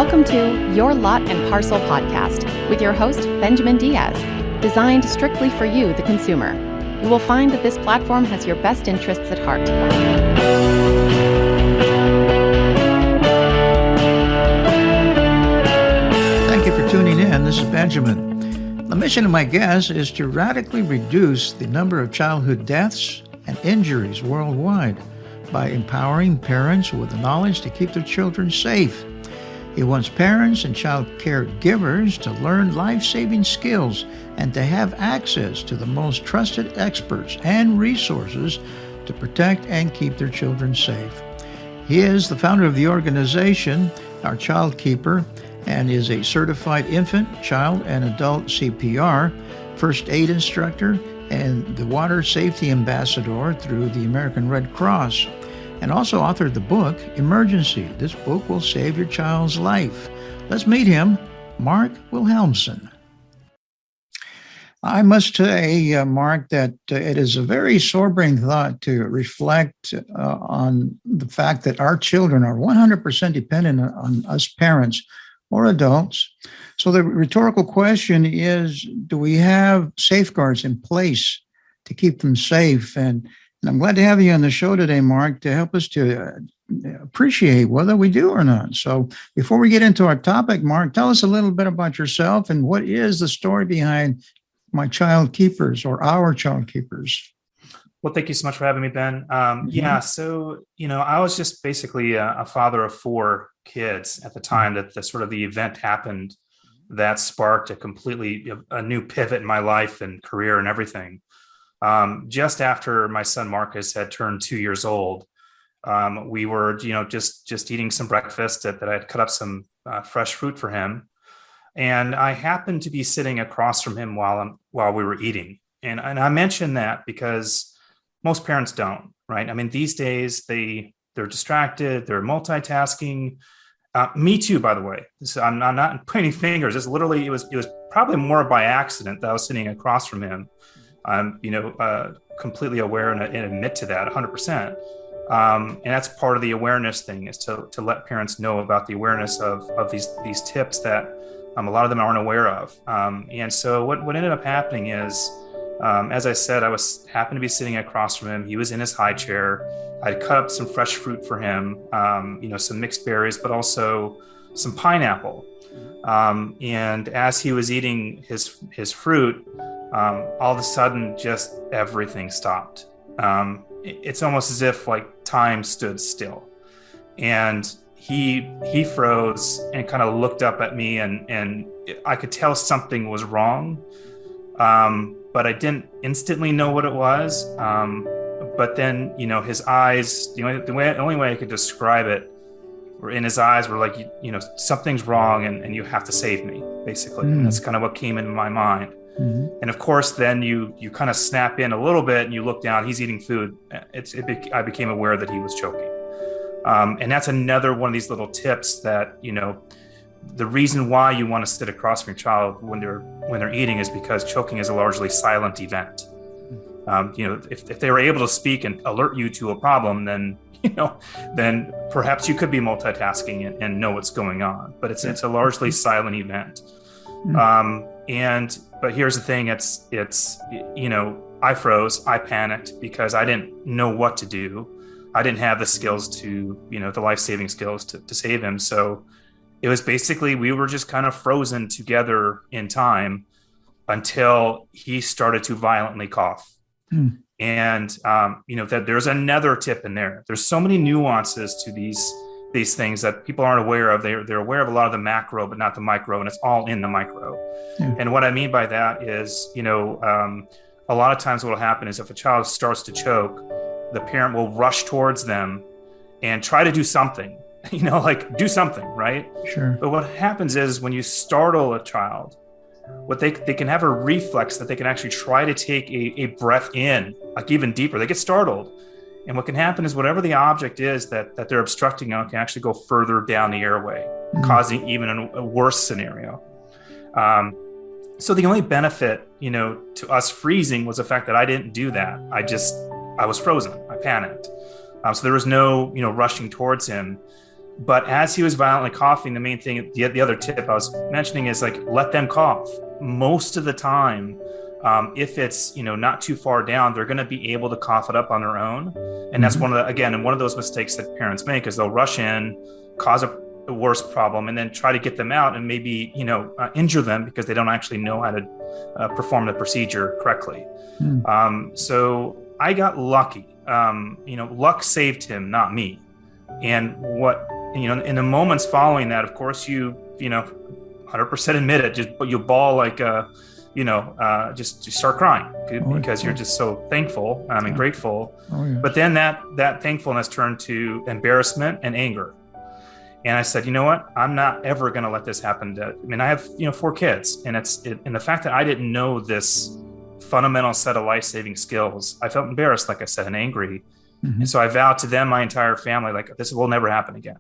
Welcome to Your Lot and Parcel podcast with your host, Benjamin Diaz, designed strictly for you, the consumer. You will find that this platform has your best interests at heart. Thank you for tuning in. This is Benjamin. The mission of my guest is to radically reduce the number of childhood deaths and injuries worldwide by empowering parents with the knowledge to keep their children safe. He wants parents and child caregivers to learn life-saving skills and to have access to the most trusted experts and resources to protect and keep their children safe. He is the founder of the organization, Our Child Keeper, and is a certified infant, child, and adult CPR, first aid instructor, and the water safety ambassador through the American Red Cross, and also authored the book, Emergency. This book will save your child's life. Let's meet him, Mark Wilhelmsson. I must say, Mark, that it is a very sobering thought to reflect on the fact that our children are 100% dependent on us parents or adults. So the rhetorical question is, do we have safeguards in place to keep them safe? And I'm glad to have you on the show today, Mark, to help us to appreciate whether we do or not. So before we get into our topic, Mark, tell us a little bit about yourself and what is the story behind my child keepers or our child keepers. Well, thank you so much for having me, Ben. So, I was just basically a father of four kids at the time that the event happened that sparked a new pivot in my life and career and everything. Just after my son Marcus had turned 2 years old, we were, just eating some breakfast that I had cut up some fresh fruit for him. And I happened to be sitting across from him while we were eating. And I mention that because most parents don't, right? I mean, these days they're distracted, they're multitasking. Me too, by the way. So I'm not pointing fingers. It was probably more by accident that I was sitting across from him. I'm, completely aware and admit to that 100%. And that's part of the awareness thing, is to let parents know about the awareness of these tips that a lot of them aren't aware of. And so what ended up happening is, as I said, happened to be sitting across from him. He was in his high chair. I'd cut up some fresh fruit for him, some mixed berries, but also some pineapple. And as he was eating his fruit, all of a sudden, just everything stopped. It's almost as if time stood still, and he froze and kind of looked up at me, and I could tell something was wrong, but I didn't instantly know what it was. But then, his eyes, the only way I could describe it, were in his eyes were like, something's wrong, and you have to save me, basically. And that's kind of what came into my mind. Mm-hmm. And of course, then you kind of snap in a little bit and you look down, he's eating food. I became aware that he was choking. And that's another one of these little tips that, the reason why you want to sit across from your child when they're eating is because choking is a largely silent event. If they were able to speak and alert you to a problem, then perhaps you could be multitasking and know what's going on, but it's a largely silent event. But here's the thing, I froze, I panicked because I didn't know what to do. I didn't have the skills to, the life-saving skills to save him. So it was basically, we were just kind of frozen together in time until he started to violently cough. And, that there's another tip in there. There's so many nuances to these things that people aren't aware of. They're aware of a lot of the macro, but not the micro, and it's all in the micro. And what I mean by that is, a lot of times what will happen is if a child starts to choke, the parent will rush towards them and try to do something, do something, right? Sure. But what happens is when you startle a child, they can have a reflex that they can actually try to take a breath in, even deeper. They get startled. And what can happen is whatever the object is that they're obstructing on can actually go further down the airway, causing even a worse scenario. So the only benefit, to us freezing was the fact that I didn't do that. I was frozen. I panicked. So there was no, rushing towards him. But as he was violently coughing, the main thing, the other tip I was mentioning is like, let them cough. Most of the time, if it's, not too far down, they're going to be able to cough it up on their own. And that's one of those mistakes that parents make is they'll rush in, cause a worse problem, and then try to get them out and maybe, injure them because they don't actually know how to perform the procedure correctly. So I got lucky. Luck saved him, not me. And what, in the moments following that, of course, you 100% admit it, you bawl like, just start crying because you're just so thankful and grateful. But then that thankfulness turned to embarrassment and anger. And I said, you know what? I'm not ever going to let this happen. I have, 4 kids, and and the fact that I didn't know this fundamental set of life-saving skills, I felt embarrassed, like I said, and angry. And so I vowed to them, my entire family, like, this will never happen again.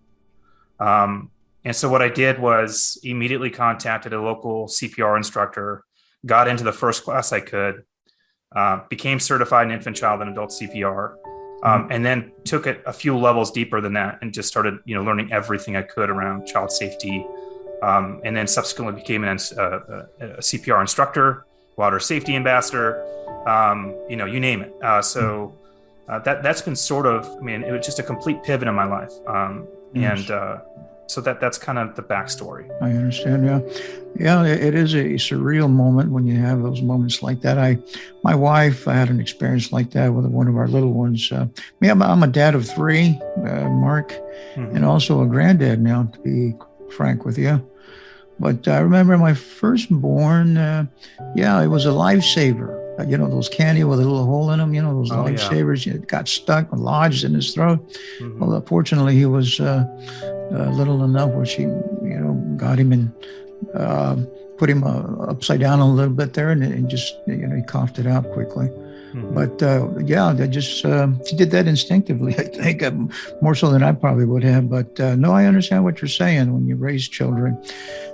And so what I did was immediately contacted a local CPR instructor, got into the first class I could, became certified in infant, child, and adult CPR, and then took it a few levels deeper than that and just started, learning everything I could around child safety, and then subsequently became a CPR instructor, water safety ambassador, you name it. That's been sort of, it was just a complete pivot in my life. So that's kind of the backstory. I understand. Yeah. It is a surreal moment when you have those moments like that. My wife, I had an experience like that with one of our little ones. I'm a dad of 3, Mark, and also a granddad now, to be frank with you. But I remember my firstborn, it was a lifesaver. Those candy with a little hole in them, those lifesavers, it got stuck, lodged in his throat. Well, fortunately, he was little enough where she, got him and put him upside down a little bit there, and just, he coughed it out quickly. But they just, she did that instinctively, I think, more so than I probably would have. But no, I understand what you're saying when you raise children.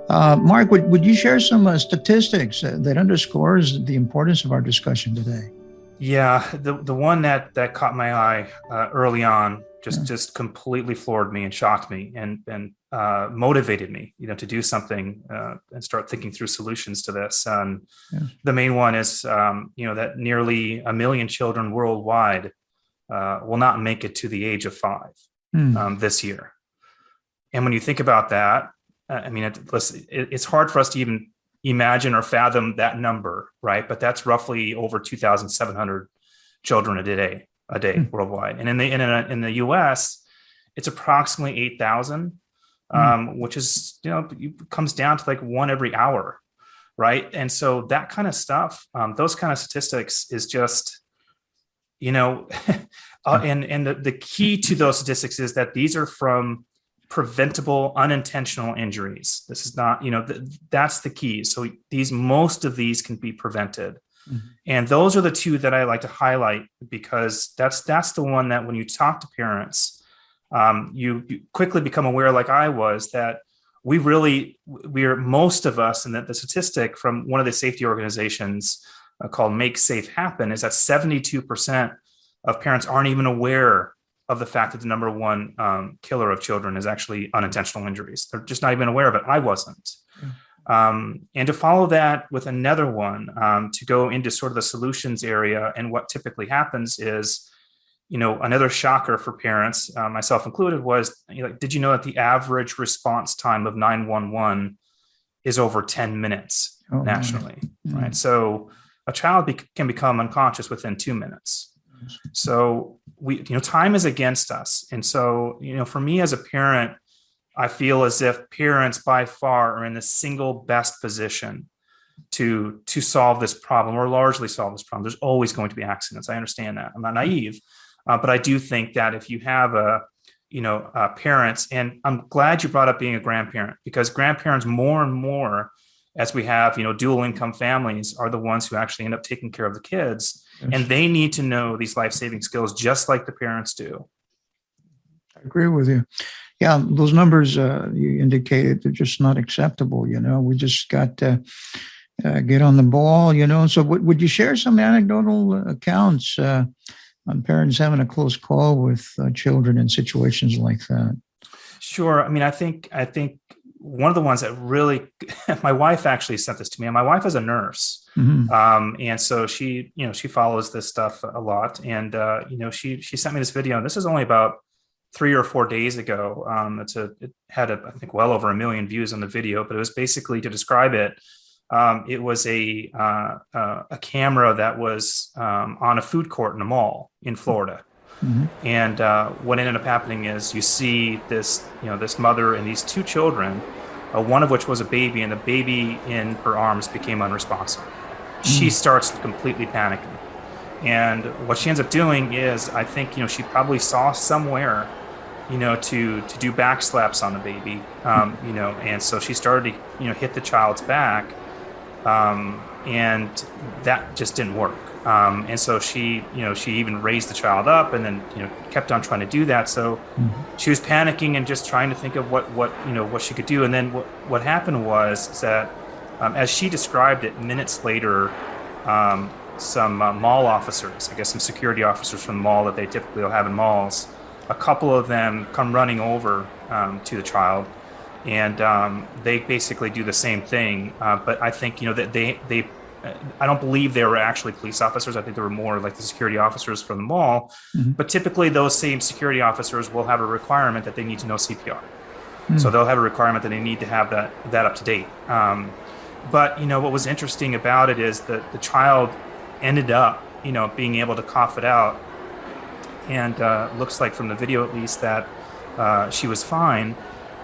Mark, would you share some statistics that underscores the importance of our discussion today? Yeah, the one that caught my eye early on just completely floored me and shocked me and motivated me, to do something and start thinking through solutions to this. The main one is, that nearly 1 million children worldwide will not make it to the age of 5 this year. And when you think about that, it's hard for us to even imagine or fathom that number, right? But that's roughly over 2,700 children a day worldwide. And in the U.S., it's approximately 8,000, which is, comes down to like 1 every hour, right? And so that kind of stuff, those kind of statistics is just, and the key to those statistics is that these are from preventable unintentional injuries. This is not, that's the key. So most of these can be prevented. And those are the 2 that I like to highlight, because that's the one that when you talk to parents, you quickly become aware, like I was, that most of us, and that the statistic from one of the safety organizations called Make Safe Happen is that 72% of parents aren't even aware of the fact that the number 1 killer of children is actually unintentional injuries. They're just not even aware of it. I wasn't. And to follow that with another one, to go into sort of the solutions area, and what typically happens is, another shocker for parents, myself included, was, did you know that the average response time of 911 is over 10 minutes nationally, right? So a child can become unconscious within 2 minutes. So time is against us. And so, for me as a parent, I feel as if parents by far are in the single best position to solve this problem, or largely solve this problem. There's always going to be accidents. I understand that. I'm not naive, but I do think that if you have parents, and I'm glad you brought up being a grandparent, because grandparents more and more, as we have, dual income families, are the ones who actually end up taking care of the kids. Yes. And they need to know these life-saving skills just like the parents do. I agree with you. Yeah, those numbers you indicated, they're just not acceptable. We just got to get on the ball. So would you share some anecdotal accounts on parents having a close call with children in situations like that? Sure. I mean, I think one of the ones that really, my wife actually sent this to me, and my wife is a nurse. Hmm. And so she, she follows this stuff a lot. And, she sent me this video, and this is only about 3 or 4 days ago. It had, I think, well over 1 million views on the video, but it was basically, to describe it, it was a camera that was on a food court in a mall in Florida. Hmm. And what ended up happening is you see this mother and these two children, one of which was a baby, and the baby in her arms became unresponsive. She starts completely panicking. And what she ends up doing is, I think, she probably saw somewhere, to do back slaps on the baby, and so she started to, hit the child's back, and that just didn't work. And so she even raised the child up, and then, kept on trying to do that. So she was panicking and just trying to think of what she could do. And then what happened was that, as she described it, minutes later, some mall officers, I guess some security officers from the mall that they typically will have in malls, a couple of them come running over to the child, and they basically do the same thing. But I think, that I don't believe they were actually police officers. I think they were more like the security officers from the mall. But typically those same security officers will have a requirement that they need to know CPR. So they'll have a requirement that they need to have that up to date. But, what was interesting about it is that the child ended up, being able to cough it out. And looks like, from the video at least, that she was fine.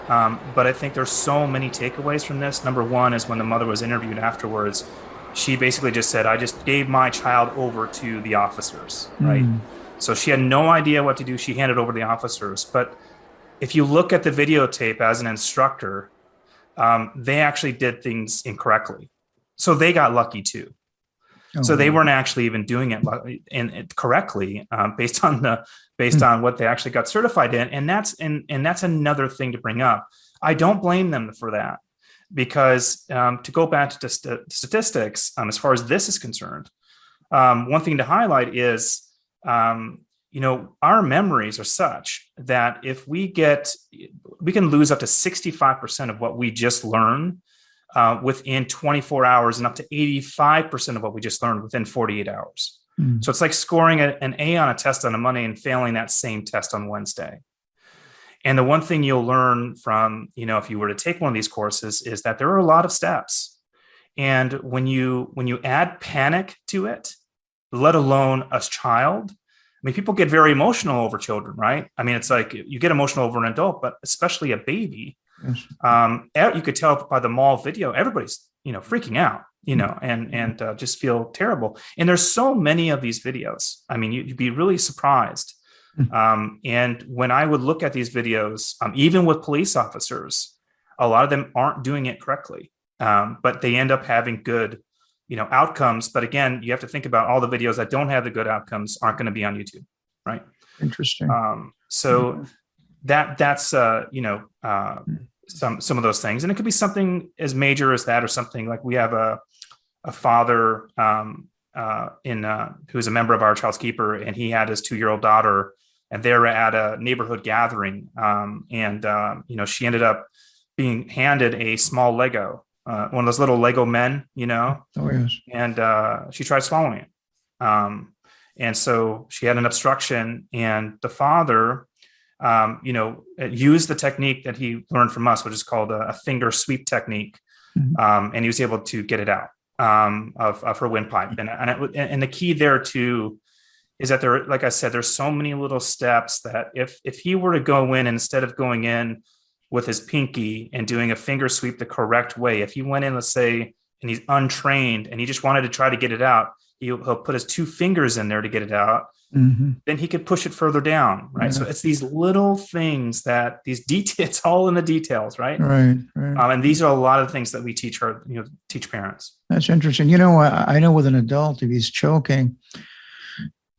But I think there's so many takeaways from this. Number one is, when the mother was interviewed afterwards, she basically just said, "I just gave my child over to the officers," right? So she had no idea what to do. She handed over to the officers. But if you look at the videotape as an instructor, they actually did things incorrectly. So they got lucky too. So they weren't actually even doing it correctly, based on what they actually got certified in. And that's another thing to bring up. I don't blame them for that, because to go back to statistics, as far as this is concerned, one thing to highlight is, our memories are such that if we can lose up to 65% of what we just learned within 24 hours, and up to 85% of what we just learned within 48 hours. So it's like scoring an A on a test on a Monday and failing that same test on Wednesday. And the one thing you'll learn from, if you were to take one of these courses, is that there are a lot of steps. And when you add panic to it, let alone a child, I mean, people get very emotional over children, right? I mean, it's like you get emotional over an adult, but especially a baby. Yes. You could tell by the mall video, everybody's, freaking out, and just feel terrible. And there's so many of these videos. I mean, you'd be really surprised. And when I would look at these videos, even with police officers, a lot of them aren't doing it correctly, but they end up having good, outcomes. But again, you have to think about all the videos that don't have the good outcomes aren't going to be on YouTube, right? Interesting. So that's some of those things, and it could be something as major as that, or something like, we have a father who's a member of our Child's Keeper, and he had his 2-year-old daughter, and they were at a neighborhood gathering, and she ended up being handed a small Lego, one of those little Lego men, Oh, yes. and she tried swallowing it, and so she had an obstruction, and the father used the technique that he learned from us, which is called a finger sweep technique. And he was able to get it out of her windpipe. And the key there too is that there, like I said, there's so many little steps that if he were to go in, instead of going in with his pinky and doing a finger sweep the correct way, if he went in, let's say, and he's untrained and he just wanted to try to get it out, he'll put his 2 fingers in there to get it out. Then he could push it further down, right? Yeah. So it's these little things that it's all in the details, right? Right. And these are a lot of things that we teach parents. That's interesting. I know with an adult, if he's choking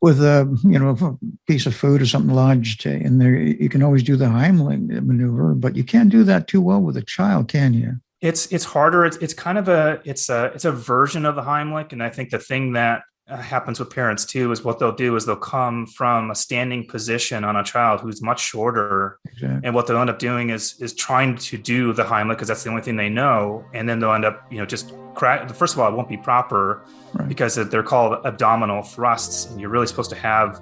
with a piece of food or something lodged in there, you can always do the Heimlich maneuver, but you can't do that too well with a child, can you? It's harder. It's kind of it's a version of the Heimlich, and I think the thing that happens with parents too is what they'll do is they'll come from a standing position on a child who's much shorter. Exactly. And what they'll end up doing is trying to do the Heimlich because that's the only thing they know. And then they'll end up, just crack. First of all, it won't be proper because they're called abdominal thrusts. And you're really supposed to have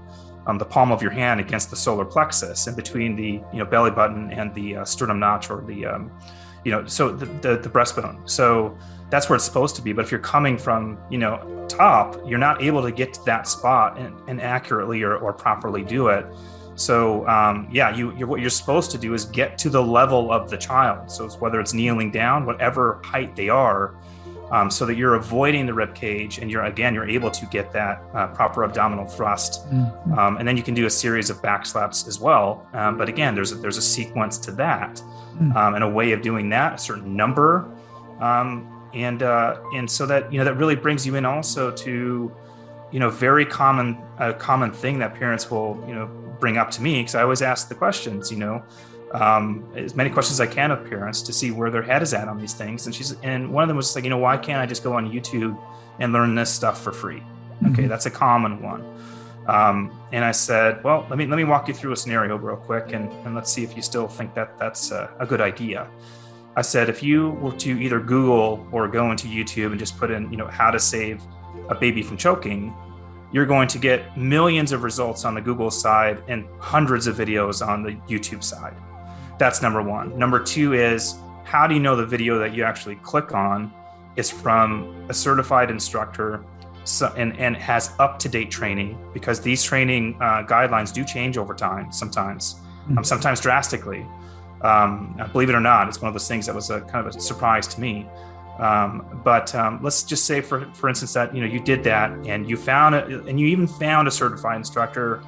the palm of your hand against the solar plexus in between the, belly button and the sternum notch or the, so the breastbone. So that's where it's supposed to be. But if you're coming from, top, you're not able to get to that spot and accurately or properly do it. So, what you're supposed to do is get to the level of the child. So whether it's kneeling down, whatever height they are, so that you're avoiding the rib cage and you're able to get that proper abdominal thrust. Mm-hmm. And then you can do a series of back slaps as well. But again, there's a sequence to that, and a way of doing that, a certain number. And so that, that really brings you in also to, very common thing that parents will, bring up to me, because I always ask the questions, as many questions as I can of parents to see where their head is at on these things. And one of them was just like, why can't I just go on YouTube and learn this stuff for free? Mm-hmm. Okay, that's a common one. And I said, well, let me walk you through a scenario real quick, and let's see if you still think that that's a good idea. I said, if you were to either Google or go into YouTube and just put in, how to save a baby from choking, you're going to get millions of results on the Google side and hundreds of videos on the YouTube side. That's number one. Number two is, how do you know the video that you actually click on is from a certified instructor and has up-to-date training? Because these training guidelines do change over time sometimes, sometimes drastically. Believe it or not, it's one of those things that was a kind of a surprise to me. But let's just say, for instance, that you did that and you even found a certified instructor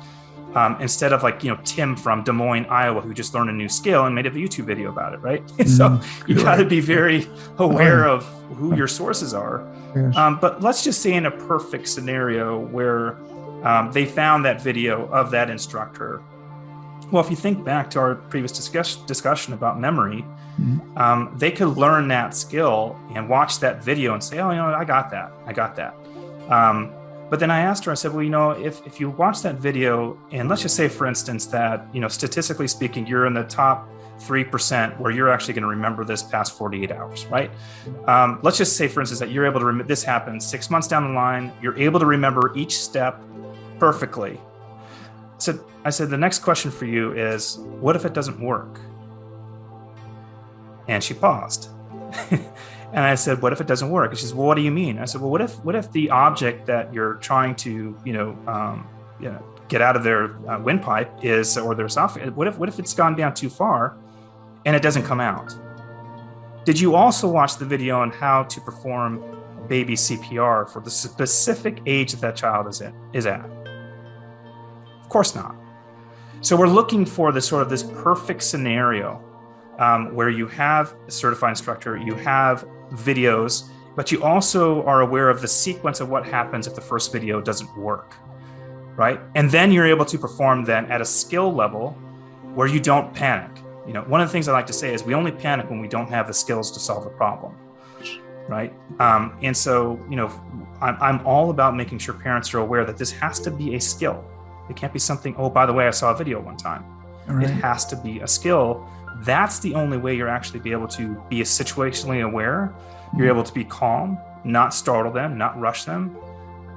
instead of Tim from Des Moines, Iowa, who just learned a new skill and made a YouTube video about it, right? So you got to be very aware of who your sources are. Yes. But let's just say in a perfect scenario where they found that video of that instructor. Well, if you think back to our previous discussion about memory, they could learn that skill and watch that video and say, oh, I got that. But then I asked her, I said, well, if you watch that video, and let's just say, for instance, that, statistically speaking, you're in the top 3% where you're actually going to remember this past 48 hours, right? Let's just say, for instance, that you're able to remember, this happens 6 months down the line, you're able to remember each step perfectly. So I said, the next question for you is, what if it doesn't work? And she paused. And I said, what if it doesn't work? And she said, well, what do you mean? I said, well, what if the object that you're trying to, get out of their windpipe or their esophagus, what if it's gone down too far and it doesn't come out? Did you also watch the video on how to perform baby CPR for the specific age that child is at? Of course not. So we're looking for this perfect scenario where you have a certified instructor, you have videos, but you also are aware of the sequence of what happens if the first video doesn't work, right? And then you're able to perform then at a skill level where you don't panic. One of the things I like to say is we only panic when we don't have the skills to solve the problem, right? And so, I'm all about making sure parents are aware that this has to be a skill. It can't be something, oh, by the way, I saw a video one time. Right. It has to be a skill. That's the only way you're actually be able to be situationally aware. You're able to be calm, not startle them, not rush them,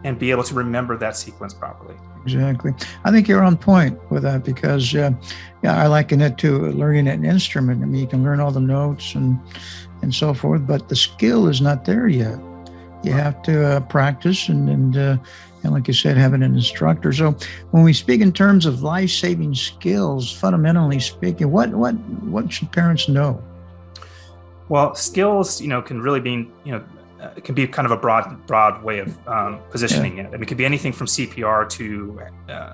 and be able to remember that sequence properly. Exactly. I think you're on point with that because, I liken it to learning an instrument. I mean, you can learn all the notes and so forth, but the skill is not there yet. You have to practice and like you said, having an instructor. So when we speak in terms of life-saving skills, fundamentally speaking, what should parents know? Well, skills, can really be, it can be kind of a broad way of positioning it. I mean, it could be anything from CPR to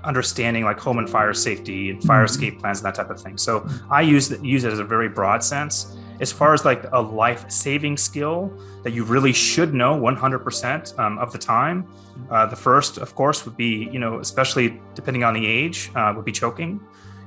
understanding like home and fire safety and fire escape plans and that type of thing. So I use it as a very broad sense. As far as like a life-saving skill that you really should know 100% of the time, the first, of course, would be, especially depending on the age, would be choking.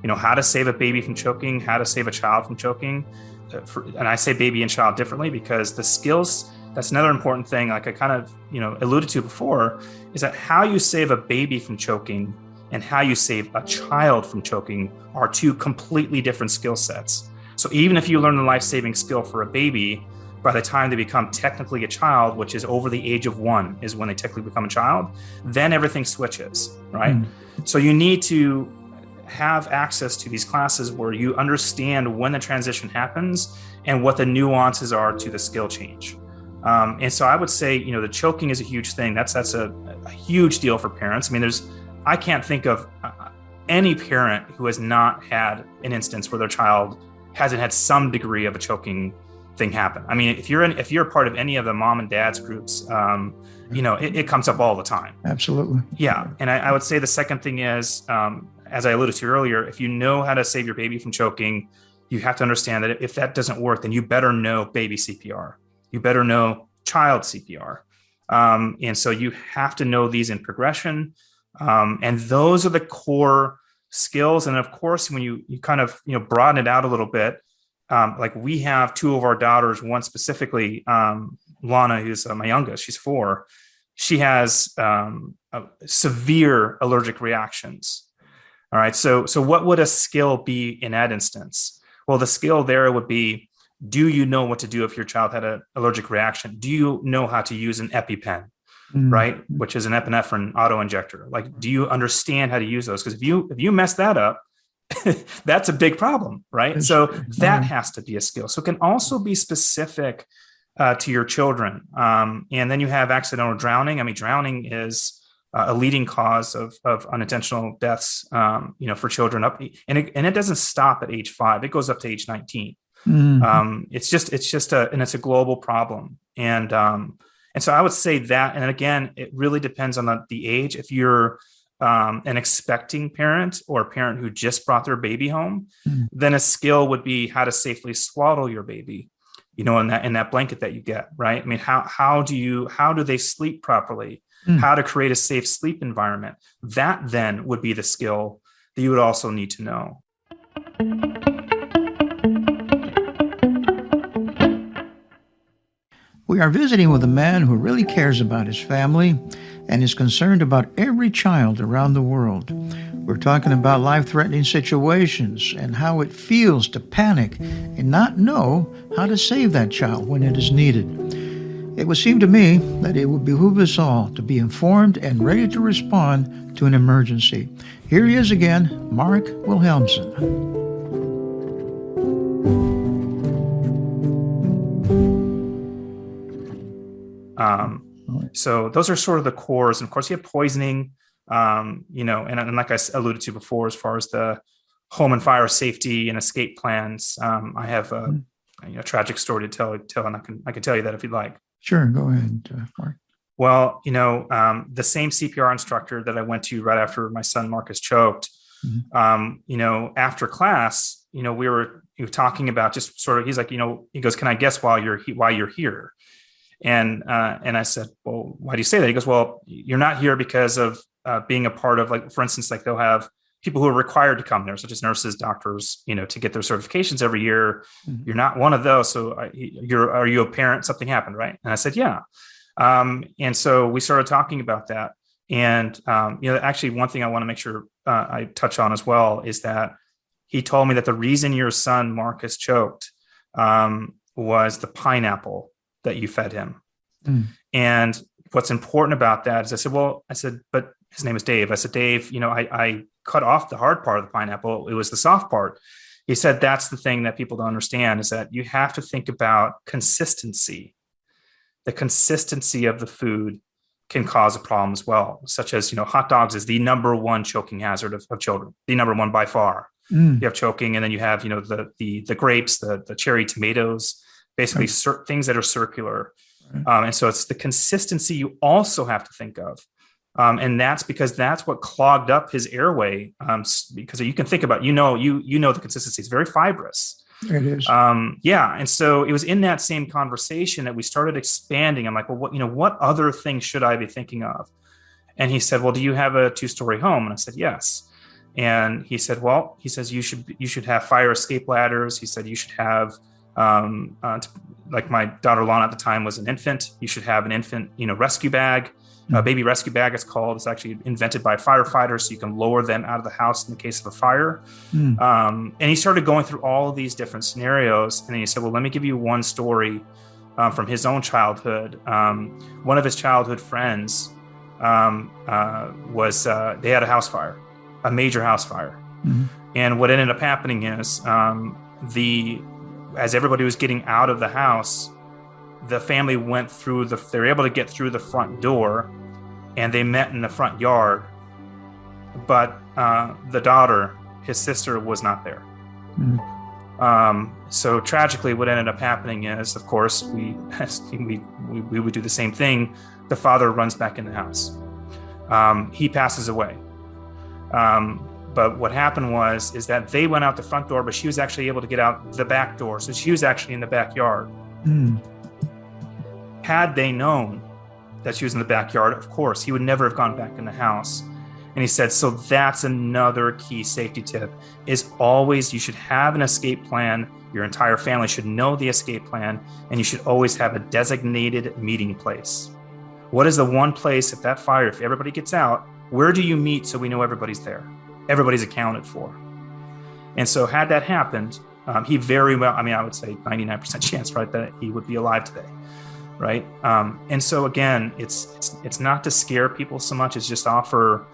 How to save a baby from choking, how to save a child from choking. And I say baby and child differently because the skills that's another important thing, like I kind of, alluded to before, is that how you save a baby from choking and how you save a child from choking are two completely different skill sets. So even if you learn the life-saving skill for a baby, by the time they become technically a child, which is over the age of 1 is when they technically become a child, then everything switches, right? So you need to have access to these classes where you understand when the transition happens and what the nuances are to the skill change. And so I would say, the choking is a huge thing. That's a huge deal for parents. I mean, I can't think of any parent who has not had an instance where their child hasn't had some degree of a choking thing happen. I mean, if you're a part of any of the mom and dad's groups, it comes up all the time. Absolutely. Yeah. And I would say the second thing is, as I alluded to earlier, if you know how to save your baby from choking, you have to understand that if that doesn't work, then you better know baby CPR. You better know child CPR. And so you have to know these in progression. And those are the core skills. And of course, when you kind of, broaden it out a little bit, like we have 2 of our daughters, one specifically, Lana, who's my youngest, she's 4. She has severe allergic reactions. All right. So what would a skill be in that instance? Well, the skill there would be, do you know what to do if your child had an allergic reaction? Do you know how to use an EpiPen, right? Which is an epinephrine auto injector. Like, do you understand how to use those? Because if you mess that up, that's a big problem, right? So that has to be a skill. So it can also be specific to your children. And then you have accidental drowning. I mean, drowning is a leading cause of unintentional deaths, for children and it doesn't stop at age 5. It goes up to age 19. It's a global problem. And so I would say that, and again, it really depends on the age. If you're an expecting parent or a parent who just brought their baby home, then a skill would be how to safely swaddle your baby, in that blanket that you get, right? I mean, how do they sleep properly? How to create a safe sleep environment. That then would be the skill that you would also need to know. We are visiting with a man who really cares about his family and is concerned about every child around the world. We're talking about life-threatening situations and how it feels to panic and not know how to save that child when it is needed. It would seem to me that it would behoove us all to be informed and ready to respond to an emergency. Here he is again, Mark Wilhelmsson. So those are sort of the cores. And of course, you have poisoning, and like I alluded to before, as far as the home and fire safety and escape plans, I have a tragic story to tell, and I can tell you that if you'd like. Sure, go ahead, Mark. Well, the same CPR instructor that I went to right after my son Marcus choked, after class, we were talking about just sort of, he's like, he goes, "Can I guess why you're here?" And I said, "Well, why do you say that?" He goes, "Well, you're not here because of being a part of, like, for instance, like they'll have people who are required to come there, such as nurses, doctors, to get their certifications every year. You're not one of those. So are you a parent? Something happened, right?" And I said, "Yeah." And so we started talking about that. And, actually one thing I want to make sure I touch on as well is that he told me that the reason your son Marcus choked was the pineapple that you fed him. And what's important about that is I said, but his name is Dave. I said, "Dave, I cut off the hard part of the pineapple. It was the soft part." He said, "That's the thing that people don't understand, is that you have to think about consistency. The consistency of the food can cause a problem as well, such as, hot dogs is the number one choking hazard of children, the number one by far. You have choking, and then you have, the grapes, the cherry tomatoes, basically things that are circular. And so it's the consistency you also have to think of. And that's because that's what clogged up his airway. Because you can think about, the consistency is very fibrous. It is. And so it was in that same conversation that we started expanding. I'm like, well, what other things should I be thinking of? And he said, "Well, do you have a 2-story home?" And I said, "Yes." And he said, "Well," he says, you should have fire escape ladders." He said, "You should have, like my daughter Lana at the time was an infant, you should have an infant, rescue bag, baby rescue bag, it's called. It's actually invented by firefighters, so you can lower them out of the house in the case of a fire. And he started going through all of these different scenarios. And then he said, well, let me give you one story from his own childhood. One of his childhood friends was, they had a house fire, a major house fire. And what ended up happening is as everybody was getting out of the house, the family went through they were able to get through the front door, and they met in the front yard. But the daughter, his sister, was not there. So tragically, what ended up happening is, of course, we would do the same thing. The father runs back in the house. He passes away. But what happened is that they went out the front door, but she was actually able to get out the back door. So she was actually in the backyard. Had they known that she was in the backyard, of course, he would never have gone back in the house. And he said, so that's another key safety tip, is always you should have an escape plan. Your entire family should know the escape plan, and you should always have a designated meeting place. What is the one place, if that fire, if everybody gets out, where do you meet so we know everybody's there? Everybody's accounted for. And so had that happened, he very well, I would say 99% chance, right, that he would be alive today, right? And so again, it's not to scare people so much, it's just offer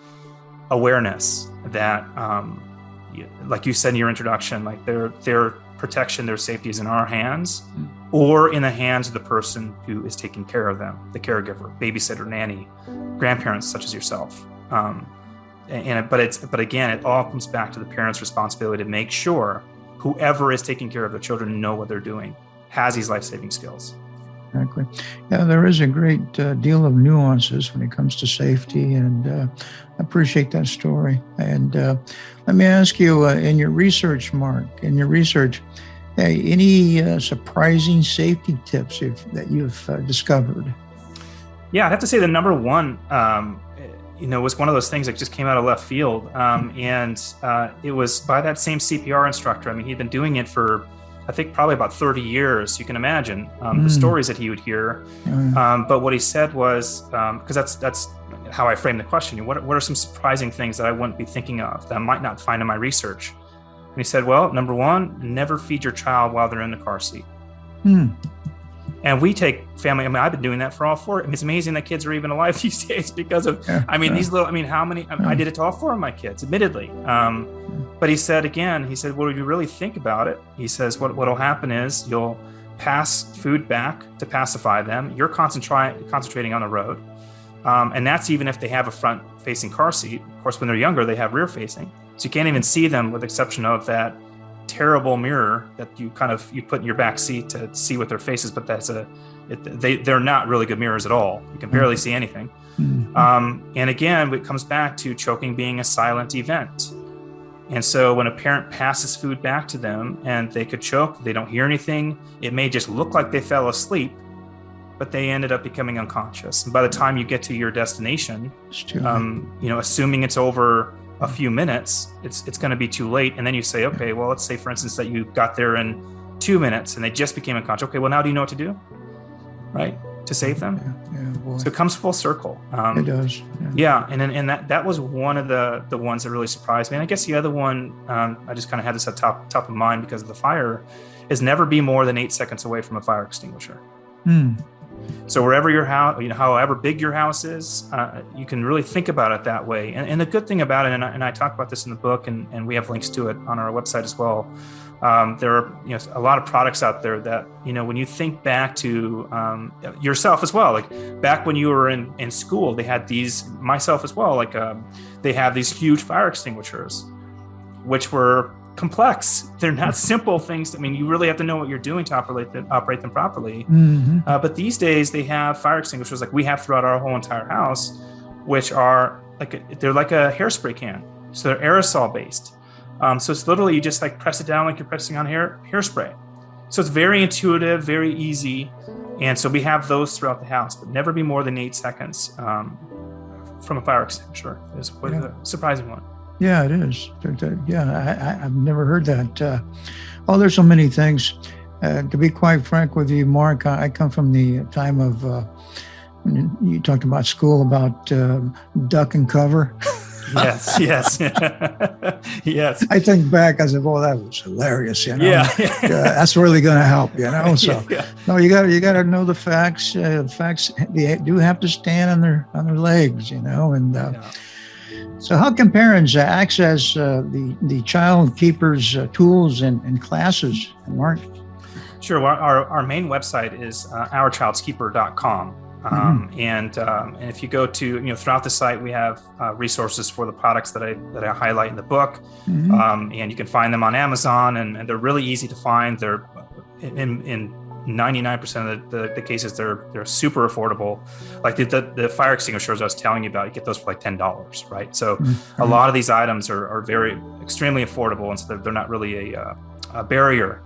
awareness that, like you said in your introduction, like their protection, their safety is in our hands or in the hands of the person who is taking care of them, the caregiver, babysitter, nanny, grandparents such as yourself. But again, it all comes back to the parents' responsibility to make sure whoever is taking care of the children know what they're doing, has these life-saving skills. Exactly. Yeah, there is a great deal of nuances when it comes to safety, and I appreciate that story. And let me ask you, in your research, Mark, any surprising safety tips that you've discovered? Yeah, I'd have to say the number one, was one of those things that just came out of left field. And it was by that same CPR instructor. He'd been doing it for, I think, probably about 30 years. You can imagine the stories that he would hear. But what he said was, because that's how I framed the question, what are some surprising things that I wouldn't be thinking of that I might not find in my research? And he said, well, number one, never feed your child while they're in the car seat. And we take family, I've been doing that for all four. It's amazing that kids are even alive these days because of, these little, how many, I did it to all four of my kids, admittedly. But he said, well, if you really think about it, he says, what'll happen is you'll pass food back to pacify them. You're concentrating on the road. And that's even if they have a front-facing car seat. Of course, when they're younger, they have rear-facing. So you can't even see them with the exception of that terrible mirror that you put in your back seat to see what their face is, but they're not really good mirrors at all. You can barely see anything. And again, it comes back to choking being a silent event. And so when a parent passes food back to them and they could choke, they don't hear anything, it may just look like they fell asleep, but they ended up becoming unconscious. And by the time you get to your destination, assuming it's over a few minutes, it's going to be too late. And then you say, okay, well, let's say, for instance, that you got there in 2 minutes and they just became unconscious. Okay, well, now do you know what to do? Right? To save them? Yeah, so it comes full circle. It does. Yeah. And that was one of the ones that really surprised me. And I guess the other one, I just kind of had this at top of mind because of the fire, is never be more than 8 seconds away from a fire extinguisher. So wherever your house, however big your house is, you can really think about it that way. And the good thing about it, and I talk about this in the book, and we have links to it on our website as well. There are a lot of products out there that, when you think back to yourself as well, like back when you were in school, they had these, myself as well, they have these huge fire extinguishers, which were complex. They're not simple things. You really have to know what you're doing to operate them properly. But these days they have fire extinguishers like we have throughout our whole entire house, which are they're like a hairspray can. So they're aerosol based. So it's literally you just press it down like you're pressing on hairspray. So it's very intuitive, very easy. And so we have those throughout the house, but never be more than 8 seconds from a fire extinguisher is a surprising one. Yeah, it is. Yeah, I've never heard that. There's so many things. To be quite frank with you, Mark, I come from the time of when you talked about school, about duck and cover. Yes, yes, yes. I think back, I said, "Oh, that was hilarious," Yeah, that's really going to help, So, yeah. no, you got to know the facts. Facts, they do have to stand on their legs, And so, how can parents access the child keepers tools and classes, Mark? Sure. Well, our main website is ourchildskeeper.com. And if you go to, throughout the site, we have resources for the products that I highlight in the book. And you can find them on Amazon, and they're really easy to find. They're in 99% of the cases, they're super affordable. Like the fire extinguishers I was telling you about, you get those for like $10, right? So a lot of these items are very extremely affordable, and so they're not really a barrier.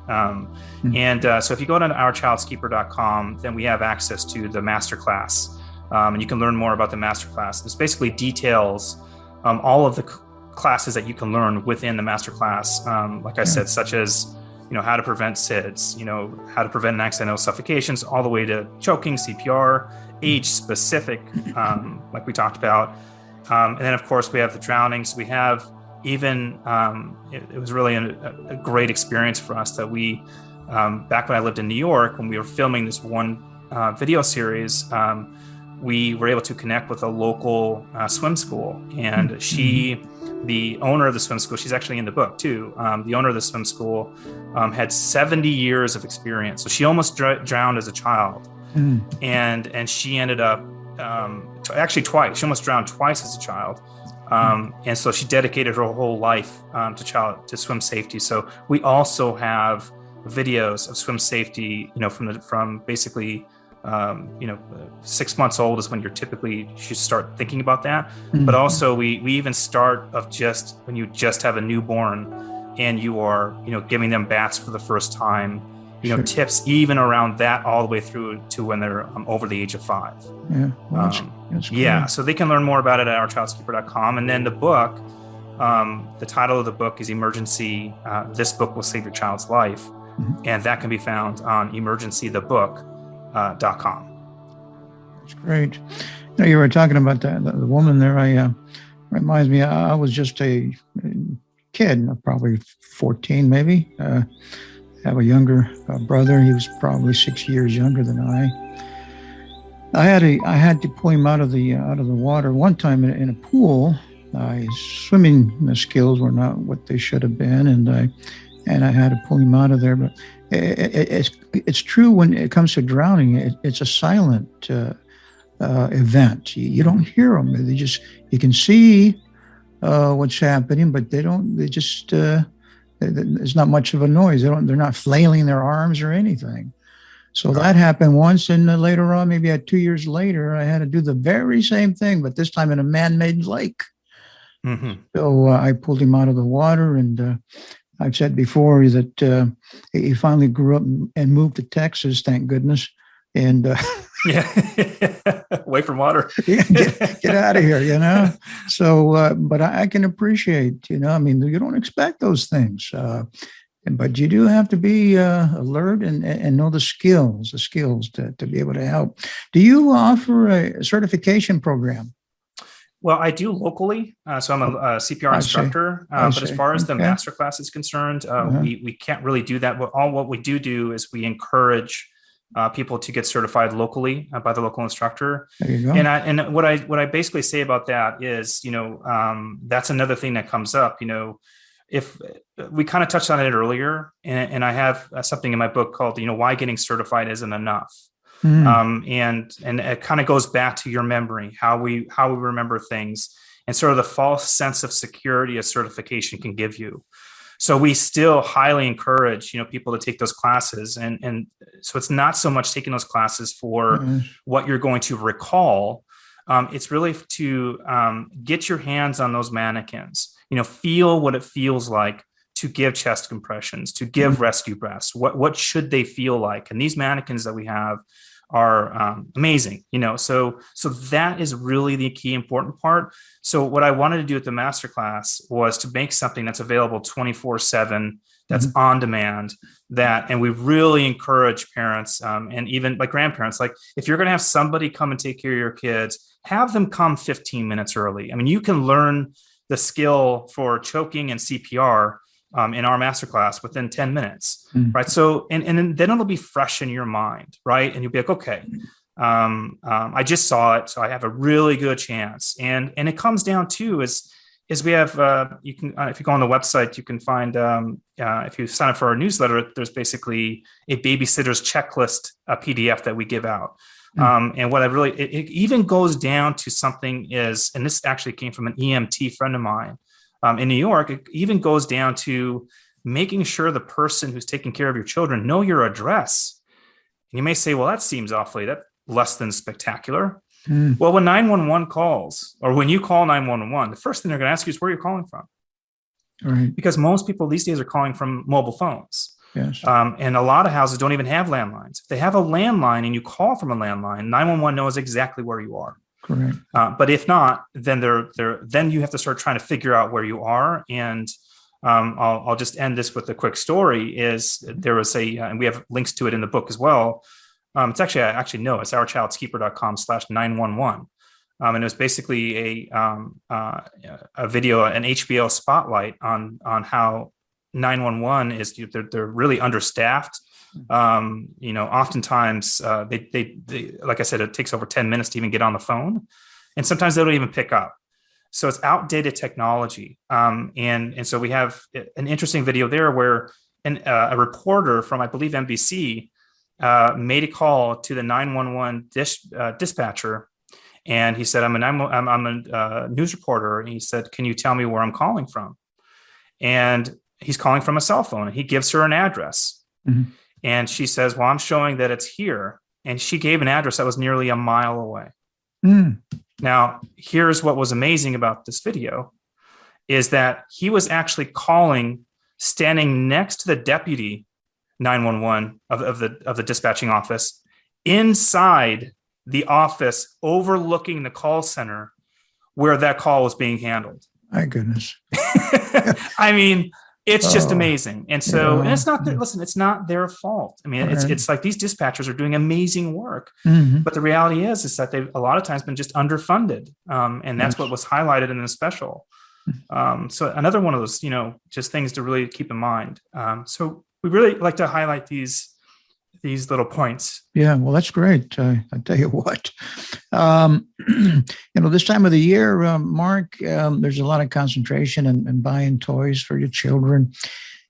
And so if you go to ourchildskeeper.com, then we have access to the masterclass, and you can learn more about the masterclass. This basically details all of the classes that you can learn within the masterclass. Like I said, such as how to prevent SIDS, how to prevent accidental suffocations, all the way to choking, CPR, age specific, like we talked about. And then of course we have the drownings. We have even, it was really a great experience for us that we, back when I lived in New York, when we were filming this one video series, we were able to connect with a local swim school, and the owner of the swim school, she's actually in the book too. The owner of the swim school had 70 years of experience. So she almost drowned as a child. And she ended up actually twice. She almost drowned twice as a child. And so she dedicated her whole life to swim safety. So we also have videos of swim safety, from basically 6 months old is when you should start thinking about that. But also we even start of just when you just have a newborn and you are, giving them baths for the first time, tips even around that all the way through to when they're over the age of 5. Yeah. Well, that's yeah. So they can learn more about it at ourchildskeeper.com. And then the book, the title of the book is Emergency. This book will save your child's life. And that can be found on emergencythebook.com. That's great. You were talking about the woman there. Reminds me, I was just a kid, probably 14, maybe. I have a younger brother. He was probably 6 years younger than I. I had to pull him out of the water one time in a pool. His swimming skills were not what they should have been, and I had to pull him out of there. But it's true when it comes to drowning. It's a silent event. You don't hear them. You can see what's happening, but they don't. They just there's not much of a noise. They're not flailing their arms or anything. So that happened once, and later on, maybe 2 years later, I had to do the very same thing, but this time in a man-made lake. So I pulled him out of the water, and I've said before that he finally grew up and moved to Texas, thank goodness. And away from water. get out of here, So, but I can appreciate, you don't expect those things. But you do have to be alert and know the skills to be able to help. Do you offer a certification program? Well, I do locally. So I'm a CPR instructor. But as far as the masterclass is concerned, we can't really do that. But what we do is we encourage people to get certified locally by the local instructor. There you go. And what I basically say about that is, that's another thing that comes up. If we kind of touched on it earlier, and I have something in my book called, why getting certified isn't enough. And it kind of goes back to your memory, how we remember things, and sort of the false sense of security a certification can give you. So we still highly encourage, people to take those classes. And so it's not so much taking those classes for what you're going to recall. It's really to get your hands on those mannequins, feel what it feels like to give chest compressions, to give rescue breaths. What should they feel like? And these mannequins that we have are amazing, so that is really the key important part. So what I wanted to do at the masterclass was to make something that's available 24/7 that's on demand. And we really encourage parents and even like grandparents, like if you're going to have somebody come and take care of your kids, have them come 15 minutes early. I mean, you can learn the skill for choking and CPR in our masterclass within 10 minutes, right? So, and then it'll be fresh in your mind, right? And you'll be like, okay, I just saw it, so I have a really good chance. And it comes down to is we have, you can, if you go on the website, you can find, if you sign up for our newsletter, there's basically a babysitter's checklist, a PDF that we give out. And what it even goes down to something is, and this actually came from an EMT friend of mine in New York, it even goes down to making sure the person who's taking care of your children know your address. And you may say, well, that seems that's less than spectacular. Well, when 911 calls, or when you call 911, the first thing they're going to ask you is where you're calling from. Right. Because most people these days are calling from mobile phones. Yes. And a lot of houses don't even have landlines. If they have a landline and you call from a landline, 911 knows exactly where you are. Correct. But if not, then then you have to start trying to figure out where you are. And I'll just end this with a quick story. Is there was and we have links to it in the book as well. It's actually no, it's ourchildskeeper.com/911. And it was basically a video, an HBO spotlight on how 911 is, they're really understaffed. Oftentimes they like I said, it takes over 10 minutes to even get on the phone, and sometimes they don't even pick up. So it's outdated technology. And so we have an interesting video there where a reporter from, I believe, NBC made a call to the 911 dispatcher, and he said, I'm a news reporter, and he said, can you tell me where I'm calling from? And he's calling from a cell phone, and he gives her an address. And she says, well, I'm showing that it's here. And she gave an address that was nearly a mile away. Now, here's what was amazing about this video is that he was actually calling, standing next to the deputy 911 of the dispatching office, inside the office overlooking the call center where that call was being handled. My goodness. I mean, it's just amazing. And so, and it's not listen, it's not their fault. I mean, it's like these dispatchers are doing amazing work, but the reality is that they've a lot of times been just underfunded. And that's what was highlighted in the special. So another one of those, just things to really keep in mind. So we really like to highlight these little points. Yeah, well, that's great. I tell you what, this time of the year, Mark, there's a lot of concentration in buying toys for your children.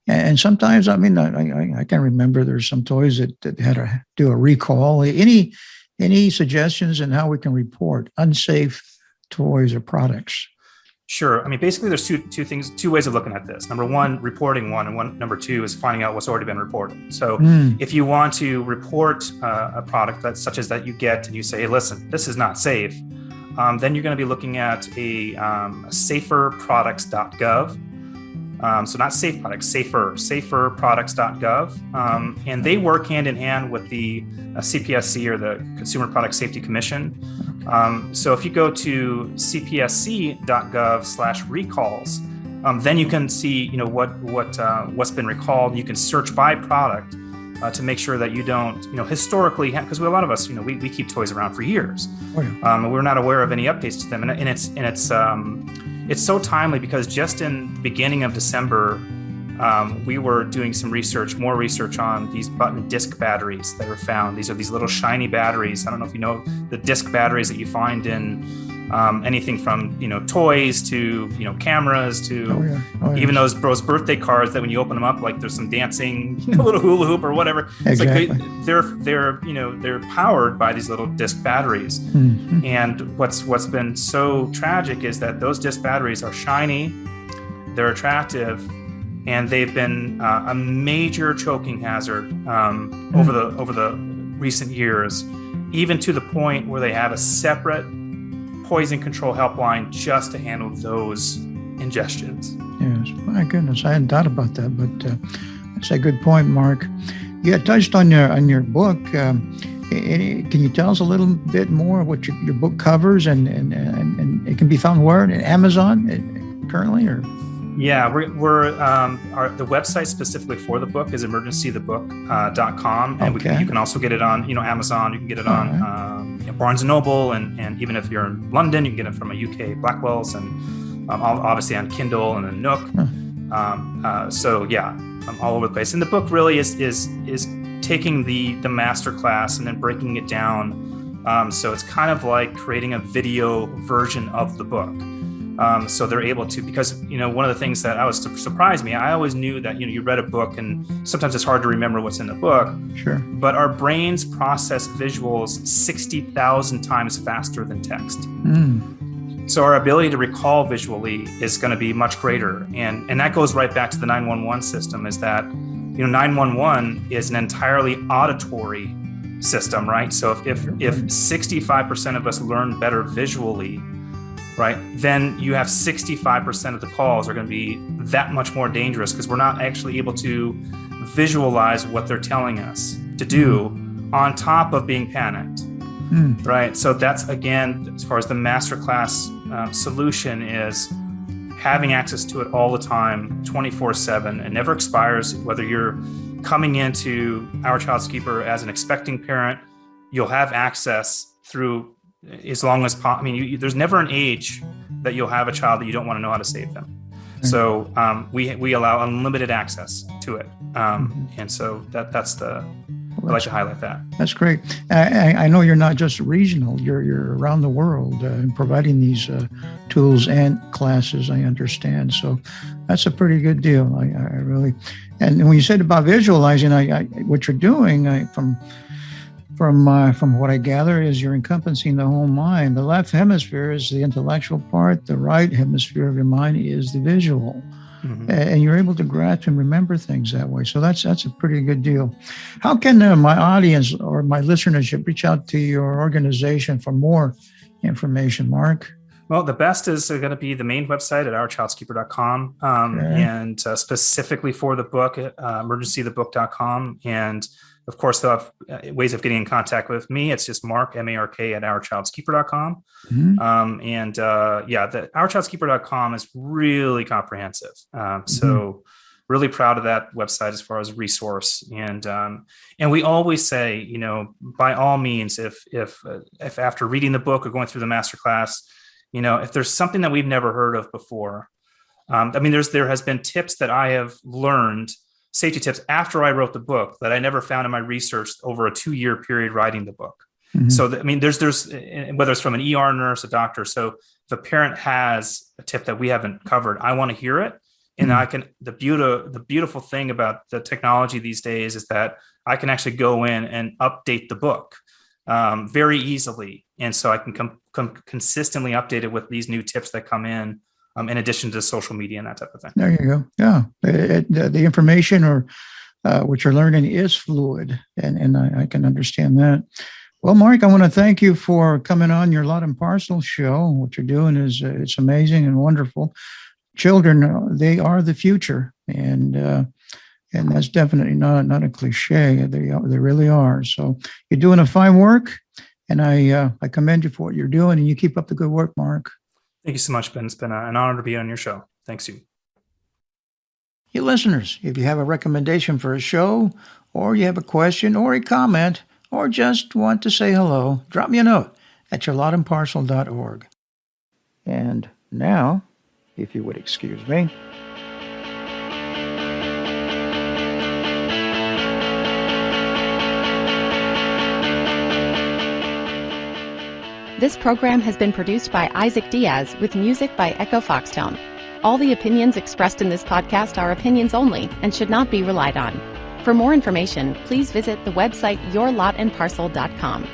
And sometimes, I mean, I can remember there's some toys that had to do a recall. Any suggestions on how we can report unsafe toys or products? Sure. I mean, basically, there's two ways of looking at this. Number one, reporting one, and number two is finding out what's already been reported. So if you want to report a product that's such as that you get and you say, hey, listen, this is not safe, then you're going to be looking at a saferproducts.gov. So not safe products, saferproducts.gov. And they work hand in hand with the CPSC, or the Consumer Product Safety Commission. So if you go to cpsc.gov/recalls, then you can see, what's been recalled. You can search by product to make sure that you don't, historically, because a lot of us, we keep toys around for years. And we're not aware of any updates to them. And it's so timely because just in the beginning of December, we were doing more research on these button disc batteries that were found. These are these little shiny batteries. I don't know if you know the disc batteries that you find in anything from, toys to, cameras to even those birthday cards that when you open them up, like there's some dancing, little hula hoop or whatever. Exactly. It's like they're powered by these little disc batteries. And what's been so tragic is that those disc batteries are shiny, they're attractive, and they've been a major choking hazard over the recent years, even to the point where they have a separate poison control helpline just to handle those ingestions. Yes, my goodness, I hadn't thought about that, but that's a good point, Mark. You had touched on your book. Can you tell us a little bit more what your book covers, and it can be found where? In Amazon currently, or? Yeah, the website specifically for the book is emergencythebook.com, and you can also get it on Amazon. You can get it on Barnes and Noble, and even if you're in London, you can get it from a UK Blackwell's, and obviously on Kindle and then Nook. So yeah, I'm all over the place. And the book really is taking the master class and then breaking it down. So it's kind of like creating a video version of the book. So they're able to, because, one of the things that surprised me, I always knew that, you read a book and sometimes it's hard to remember what's in the book. Sure. But our brains process visuals 60,000 times faster than text. So our ability to recall visually is going to be much greater. And that goes right back to the 911 system, is that, 911 is an entirely auditory system, right? So if 65% of us learn better visually, right, then you have 65% of the calls are going to be that much more dangerous, because we're not actually able to visualize what they're telling us to do on top of being panicked, right? So that's, again, as far as the masterclass solution is having access to it all the time, 24/7. It never expires. Whether you're coming into Our Child's Keeper as an expecting parent, you'll have access through as long as possible. There's never an age that you'll have a child that you don't want to know how to save them. So we allow unlimited access to it, and so that's the. I'd like to highlight that. That's great. I know you're not just regional; you're around the world providing these tools and classes. I understand, so that's a pretty good deal. I really. And when you said about visualizing, what you're doing, from what I gather, is you're encompassing the whole mind. The left hemisphere is the intellectual part. The right hemisphere of your mind is the visual. And you're able to grasp and remember things that way. So that's a pretty good deal. How can my audience or my listenership reach out to your organization for more information, Mark? Well, the best is going to be the main website at ourchildskeeper.com, and specifically for the book, emergencythebook.com. And of course, they'll have ways of getting in contact with me. It's just Mark, M-A-R-K, at ourchildskeeper.com. The ourchildskeeper.com is really comprehensive. So really proud of that website as far as a resource. And we always say, by all means, if after reading the book or going through the masterclass, if there's something that we've never heard of before, there has been tips that I have learned, safety tips, after I wrote the book that I never found in my research over a 2-year period writing the book. So, there's whether it's from an ER nurse, a doctor. So if a parent has a tip that we haven't covered, I want to hear it. And the beautiful thing about the technology these days is that I can actually go in and update the book very easily. And so I can consistently update it with these new tips that come in addition to social media and that type of thing. There you go. Yeah. The information or what you're learning is fluid, and I can understand that. Well, Mark, I want to thank you for coming on your Lot and Parcel show. What you're doing is it's amazing and wonderful. Children, they are the future, and that's definitely not a cliche. They really are. So you're doing a fine work, and I commend you for what you're doing, and you keep up the good work, Mark. Thank you so much, Ben. It's been an honor to be on your show. Thanks, you. You listeners, if you have a recommendation for a show, or you have a question or a comment, or just want to say hello, drop me a note at yourlotandparcel.org. And now, if you would excuse me. This program has been produced by Isaac Diaz with music by Echo Foxtone. All the opinions expressed in this podcast are opinions only and should not be relied on. For more information, please visit the website yourlotandparcel.com.